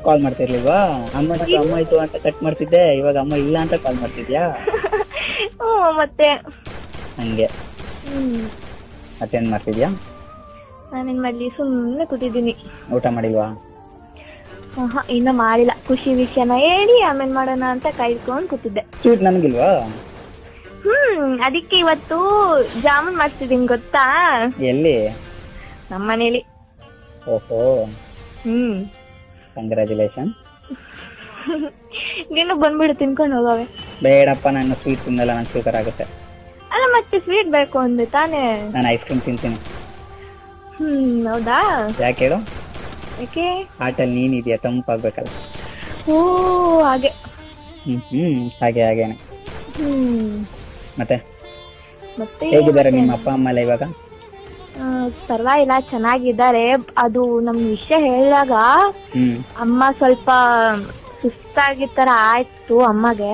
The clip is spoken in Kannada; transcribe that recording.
ಕಾಲ್ ಮಾಡ್ತಿರ್ಲಿಲ್ವಾ? ಅಮ್ಮ ಇತ್ತು ಅಂತ ಕಟ್ ಮಾಡ್ತಿದ್ದೆ, ಇವಾಗ ಅಮ್ಮ ಇಲ್ಲ ಅಂತ ಕಾಲ್ ಮಾಡ್ತಿದ್ಯಾ? ಮತ್ತೆ ಹಂಗೆ. ಮತ್ತೇನ್ ಮಾಡ್ತಿದ್ಯಾ? ನಾನೇನ್ ಮಾಡ್ಲಿ, ಸುಮ್ಮನೆ ಕೂತಿದ್ದೀನಿ. ಊಟ ಮಾಡಿಲ್ವಾ? ಇನ್ನ ಮಾಡಿಲ್ಲ. ಖುಷಿ ವಿಷಯನ ಹೇಳಿ ಆಮೇಲೆ ಮಾಡೋಣ ಅಂತ ಕಾಯ್ಕೊಂಡು ಕೂತಿದ್ದೆ. ಸ್ವೀಟ್ ನನ್ಗಿಲ್ವಾ? ಅದಕ್ಕೆ ಇವತ್ತು ಜಾಮೂನ್ ಮಾಡ್ತಿದ್ದೀನಿ, ಗೊತ್ತಾ? ಎಲ್ಲಿ? ನಮ್ಮನೇಲಿ. ಓಹೋ, ಕಂಗ್ರ್ಯಾಚುಲೇಷನ್. ನೀನು ಬಂದ್ಬಿಡು, ತಿನ್ಕೊಂಡು ಹೋಗವೆ. ಬೇಡಪ್ಪ, ನಾನು ಸ್ವೀಟ್ ತಿನ್ನಲ್ಲ, ನಂಗೆ ಶುಗರ್ ಆಗುತ್ತೆ. ಅಲ್ಲ, ಮತ್ತೆ ಸ್ವೀಟ್ ಬೇಕು ಅಂದೆ ತಾನೇ? ನಾನು ಐಸ್ ಕ್ರೀಮ್ ತಿಂತೀನಿ. ಹೌದಾ? ಯಾಕೆ ಹೇಳು? ಯಾಕೆ? ಆಟಲ್ಲಿ ನೀನಿದ್ಯಾ, ತಂಪಾಗ್ಬೇಕಲ್ಲ. ಓ ಹಾಗೆ. ಹಾಗೇನೆ. ಮತ್ತೆ ಹೇಗಿದ್ದಾರೆ ನಿಮ್ಮ ಅಪ್ಪ ಅಮ್ಮ ಎಲ್ಲ ಇವಾಗ? ಪರವಾಗಿಲ್ಲ, ಚೆನ್ನಾಗಿದ್ದಾರೆ. ಅದು ನಮ್ ವಿಷಯ ಹೇಳಿದಾಗ ಅಮ್ಮ ಸ್ವಲ್ಪ ಸುಸ್ತಾಗಿದ್ ತರ ಆಯ್ತು ಅಮ್ಮಗೆ.